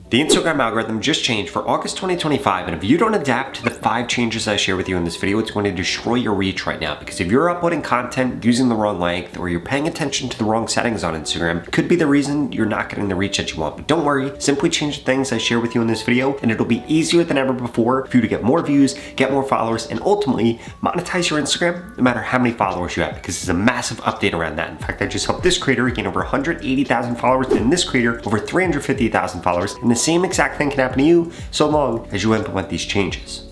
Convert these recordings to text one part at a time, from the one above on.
The Instagram algorithm just changed for August 2025, and if you don't adapt to the 5 changes I share with you in this video, it's going to destroy your reach right now. Because if you're uploading content using the wrong length, or you're paying attention to the wrong settings on Instagram, it could be the reason you're not getting the reach that you want. But don't worry, simply change the things I share with you in this video, and it'll be easier than ever before for you to get more views, get more followers, and ultimately monetize your Instagram no matter how many followers you have, because it's a massive update around that. In fact, I just helped this creator gain over 180,000 followers, and this creator over 350,000 followers, and the same exact thing can happen to you so long as you implement these changes.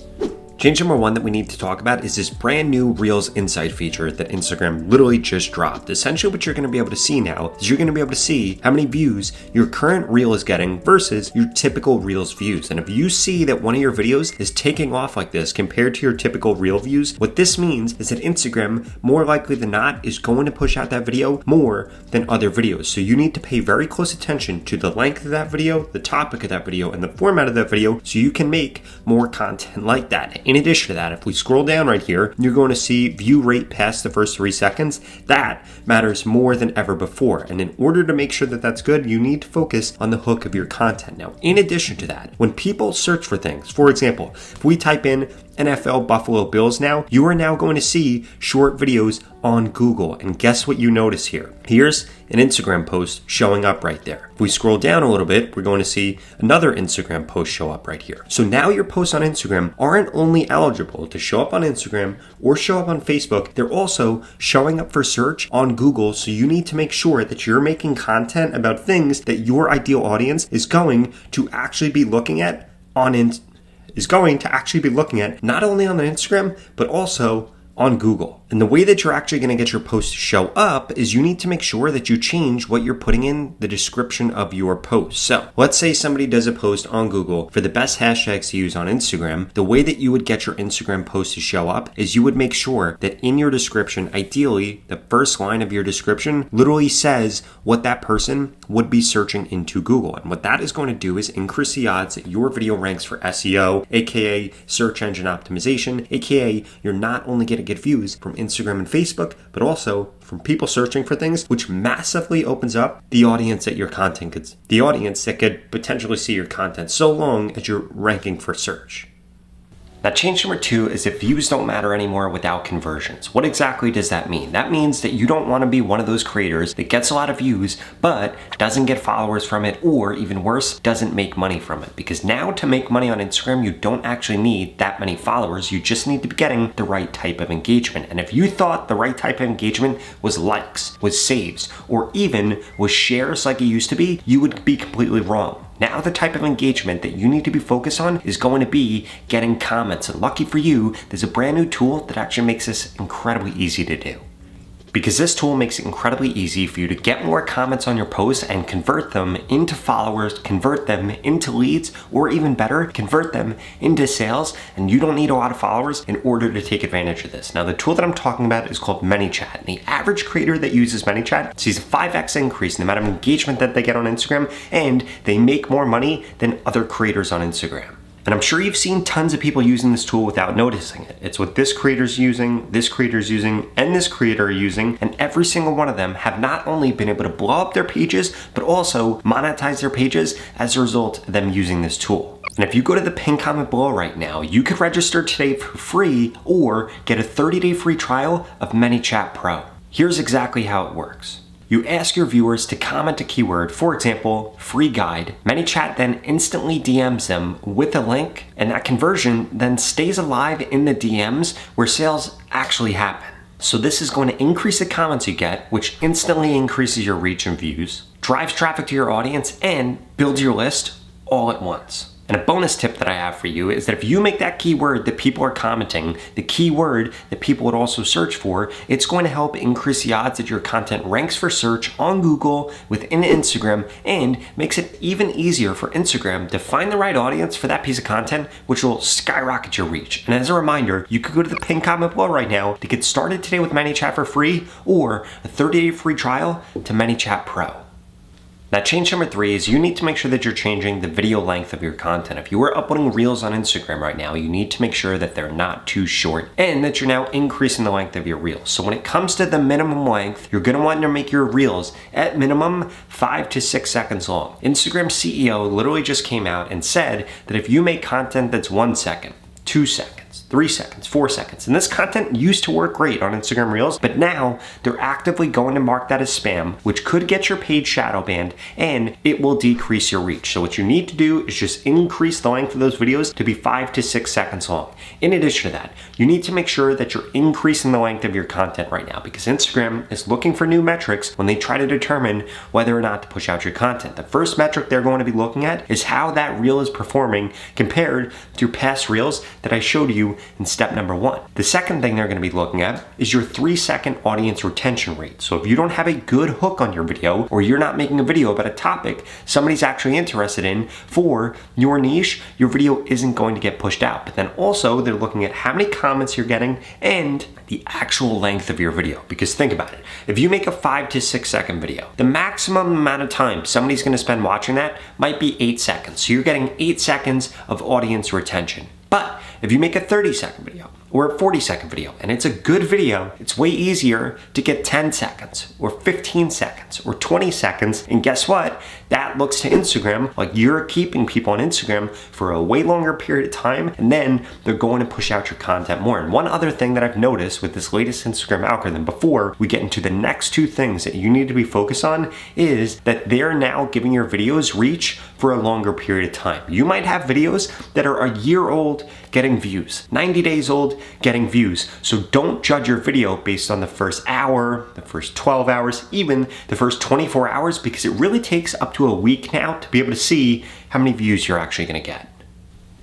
Change number 1 that we need to talk about is this brand new Reels Insight feature that Instagram literally just dropped. Essentially what you're going to be able to see now is you're going to be able to see how many views your current Reel is getting versus your typical Reels views. And if you see that one of your videos is taking off like this compared to your typical Reel views, what this means is that Instagram, more likely than not, is going to push out that video more than other videos. So you need to pay very close attention to the length of that video, the topic of that video, and the format of that video so you can make more content like that. In addition to that, if we scroll down right here, you're going to see view rate past the first 3 seconds. That matters more than ever before. And in order to make sure that that's good, you need to focus on the hook of your content. Now, in addition to that, when people search for things, for example, if we type in NFL Buffalo Bills now, you are now going to see short videos on Google. And guess what you notice here? Here's an Instagram post showing up right there. If we scroll down a little bit, we're going to see another Instagram post show up right here. So now your posts on Instagram aren't only eligible to show up on Instagram or show up on Facebook, they're also showing up for search on Google. So you need to make sure that you're making content about things that your ideal audience is going to actually be looking at not only on the Instagram, but also on Google. And the way that you're actually going to get your post to show up is you need to make sure that you change what you're putting in the description of your post. So let's say somebody does a post on Google for the best hashtags to use on Instagram. The way that you would get your Instagram post to show up is you would make sure that in your description, ideally, the first line of your description literally says what that person would be searching into Google. And what that is going to do is increase the odds that your video ranks for SEO, aka search engine optimization, aka you're not only going to get views from Instagram and Facebook, but also from people searching for things, which massively opens up the audience that the audience that could potentially see your content so long as you're ranking for search. Now, change number 2 is that views don't matter anymore without conversions. What exactly does that mean? That means that you don't want to be one of those creators that gets a lot of views, but doesn't get followers from it, or even worse, doesn't make money from it. Because now to make money on Instagram, you don't actually need that many followers. You just need to be getting the right type of engagement. And if you thought the right type of engagement was likes, was saves, or even was shares like it used to be, you would be completely wrong. Now the type of engagement that you need to be focused on is going to be getting comments. And lucky for you, there's a brand new tool that actually makes this incredibly easy to do. Because this tool makes it incredibly easy for you to get more comments on your posts and convert them into followers, convert them into leads, or even better, convert them into sales. And you don't need a lot of followers in order to take advantage of this. Now, the tool that I'm talking about is called ManyChat. And the average creator that uses ManyChat sees a 5x increase in the amount of engagement that they get on Instagram, and they make more money than other creators on Instagram. And I'm sure you've seen tons of people using this tool without noticing it. It's what this creator's using, and this creator are using, and every single one of them have not only been able to blow up their pages, but also monetize their pages as a result of them using this tool. And if you go to the pinned comment below right now, you could register today for free or get a 30-day free trial of ManyChat Pro. Here's exactly how it works. You ask your viewers to comment a keyword, for example, free guide. ManyChat then instantly DMs them with a link, and that conversion then stays alive in the DMs where sales actually happen. So this is going to increase the comments you get, which instantly increases your reach and views, drives traffic to your audience, and builds your list all at once. And a bonus tip that I have for you is that if you make that keyword that people are commenting, the keyword that people would also search for, it's going to help increase the odds that your content ranks for search on Google within Instagram, and makes it even easier for Instagram to find the right audience for that piece of content, which will skyrocket your reach. And as a reminder, you could go to the pinned comment below right now to get started today with ManyChat for free, or a 30-day free trial to ManyChat Pro. Now, change number 3 is you need to make sure that you're changing the video length of your content. If you are uploading reels on Instagram right now, you need to make sure that they're not too short and that you're now increasing the length of your reels. So when it comes to the minimum length, you're going to want to make your reels at minimum 5 to 6 seconds long. Instagram CEO literally just came out and said that if you make content that's 1 second, 2 seconds, 3 seconds, 4 seconds. And this content used to work great on Instagram Reels, but now they're actively going to mark that as spam, which could get your page shadow banned and it will decrease your reach. So what you need to do is just increase the length of those videos to be 5 to 6 seconds long. In addition to that, you need to make sure that you're increasing the length of your content right now because Instagram is looking for new metrics when they try to determine whether or not to push out your content. The first metric they're going to be looking at is how that reel is performing compared to past reels that I showed you in step number 1. The second thing they're going to be looking at is your 3-second audience retention rate. So if you don't have a good hook on your video or you're not making a video about a topic somebody's actually interested in for your niche, your video isn't going to get pushed out. But then also they're looking at how many comments you're getting and the actual length of your video. Because think about it, if you make a 5 to 6 second video, the maximum amount of time somebody's going to spend watching that might be 8 seconds. So you're getting 8 seconds of audience retention. But if you make a 30-second video or a 40-second video and it's a good video, it's way easier to get 10 seconds or 15 seconds or 20 seconds. And guess what? That looks to Instagram like you're keeping people on Instagram for a way longer period of time, and then they're going to push out your content more. And one other thing that I've noticed with this latest Instagram algorithm before we get into the next 2 things that you need to be focused on is that they're now giving your videos reach for a longer period of time. You might have videos that are a year old getting views, 90 days old getting views. So don't judge your video based on the first hour, the first 12 hours, even the first 24 hours, because it really takes up to a week now to be able to see how many views you're actually going to get.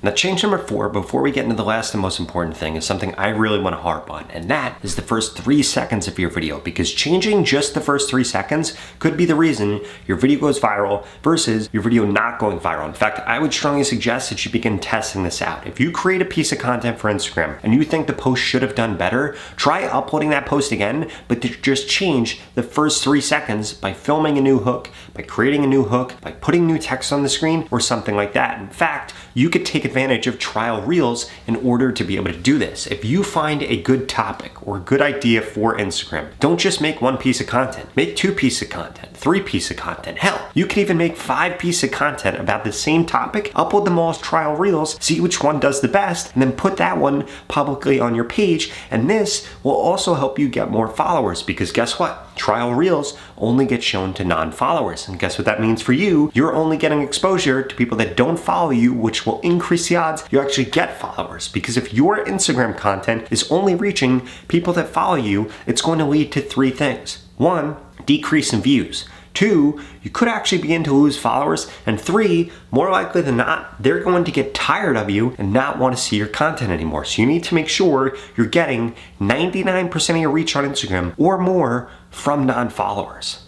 Now, change number 4, before we get into the last and most important thing, is something I really want to harp on, and that is the first 3 seconds of your video, because changing just the first 3 seconds could be the reason your video goes viral versus your video not going viral. In fact, I would strongly suggest that you begin testing this out. If you create a piece of content for Instagram and you think the post should have done better, try uploading that post again, but just change the first 3 seconds by filming a new hook, by creating a new hook, by putting new text on the screen, or something like that. In fact, you could take advantage of trial reels in order to be able to do this. If you find a good topic or a good idea for Instagram, don't just make 1 piece of content. Make 2 pieces of content, 3 pieces of content. Hell, you can even make 5 pieces of content about the same topic, upload them all as trial reels, see which one does the best, and then put that one publicly on your page. And this will also help you get more followers because guess what? Trial reels only get shown to non-followers. And guess what that means for you? You're only getting exposure to people that don't follow you, which will increase the odds you actually get followers. Because if your Instagram content is only reaching people that follow you, it's going to lead to 3 things. 1, decrease in views. 2, you could actually begin to lose followers. And 3, more likely than not, they're going to get tired of you and not want to see your content anymore. So you need to make sure you're getting 99% of your reach on Instagram or more from non-followers.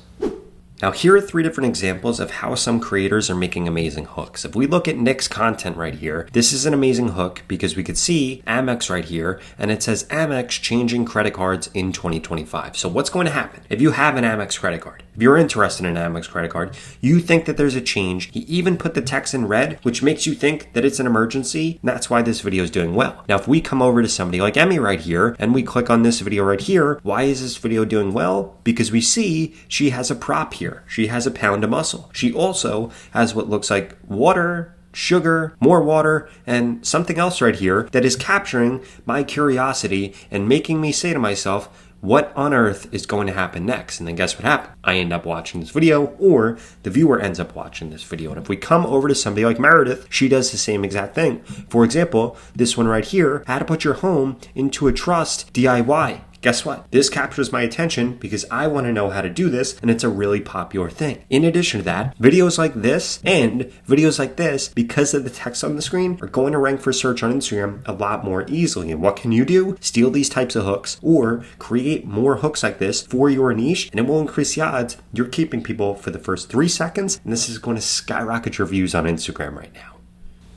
Now, here are 3 different examples of how some creators are making amazing hooks. If we look at Nick's content right here, this is an amazing hook because we could see Amex right here, and it says Amex changing credit cards in 2025. So what's going to happen? If you have an Amex credit card, if you're interested in an Amex credit card, you think that there's a change. He even put the text in red, which makes you think that it's an emergency. And that's why this video is doing well. Now, if we come over to somebody like Emmy right here, and we click on this video right here, why is this video doing well? Because we see she has a prop here. She has a pound of muscle. She also has what looks like water, sugar, more water, and something else right here that is capturing my curiosity and making me say to myself, what on earth is going to happen next? And then guess what happened? I end up watching this video, or the viewer ends up watching this video. And if we come over to somebody like Meredith, she does the same exact thing. For example, this one right here, how to put your home into a trust DIY. Guess what? This captures my attention because I want to know how to do this, and it's a really popular thing. In addition to that, videos like this and videos like this, because of the text on the screen, are going to rank for search on Instagram a lot more easily. And what can you do? Steal these types of hooks or create more hooks like this for your niche, and it will increase the odds you're keeping people for the first 3 seconds, and this is going to skyrocket your views on Instagram right now.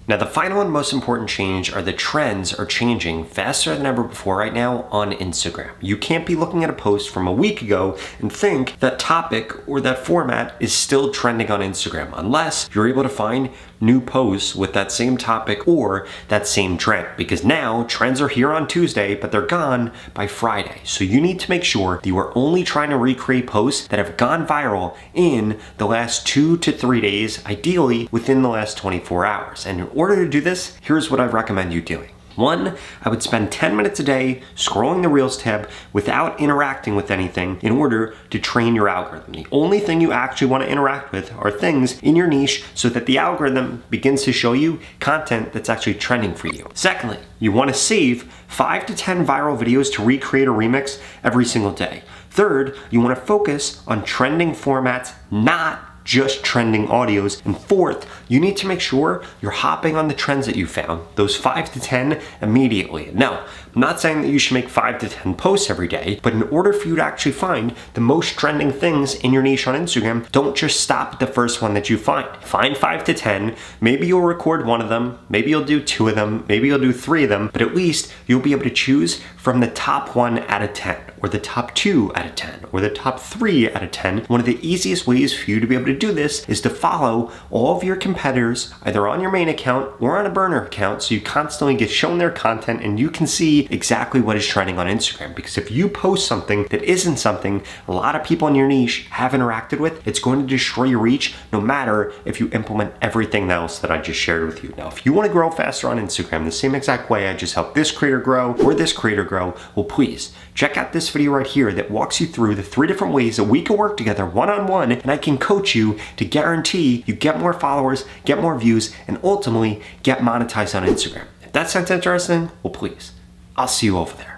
Now, the final and most important change are the trends are changing faster than ever before right now on Instagram. You can't be looking at a post from a week ago and think that topic or that format is still trending on Instagram unless you're able to find new posts with that same topic or that same trend. Because now trends are here on Tuesday, but they're gone by Friday. So you need to make sure that you are only trying to recreate posts that have gone viral in the last 2 to 3 days, ideally within the last 24 hours. And in order to do this, here's what I recommend you doing. 1, I would spend 10 minutes a day scrolling the Reels tab without interacting with anything in order to train your algorithm. The only thing you actually want to interact with are things in your niche so that the algorithm begins to show you content that's actually trending for you. Secondly, you want to save 5 to 10 viral videos to recreate a remix every single day. Third, you want to focus on trending formats, not just trending audios. And fourth, you need to make sure you're hopping on the trends that you found, those 5 to 10 immediately. Now, I'm not saying that you should make 5 to 10 posts every day, but in order for you to actually find the most trending things in your niche on Instagram, don't just stop at the first one that you find. Find 5 to 10, maybe you'll record one of them, maybe you'll do 2 of them, maybe you'll do 3 of them, but at least you'll be able to choose from the top 1 out of 10, or the top 2 out of 10, or the top 3 out of 10. One of the easiest ways for you to be able to do this is to follow all of your competitors either on your main account or on a burner account so you constantly get shown their content and you can see exactly what is trending on Instagram. Because if you post something that isn't something a lot of people in your niche have interacted with, it's going to destroy your reach no matter if you implement everything else that I just shared with you. Now, if you want to grow faster on Instagram the same exact way I just helped this creator grow or this creator grow, well, please check out this video right here that walks you through the 3 different ways that we can work together one-on-one and I can coach you to guarantee you get more followers, get more views, and ultimately get monetized on Instagram. If that sounds interesting, well, please, I'll see you over there.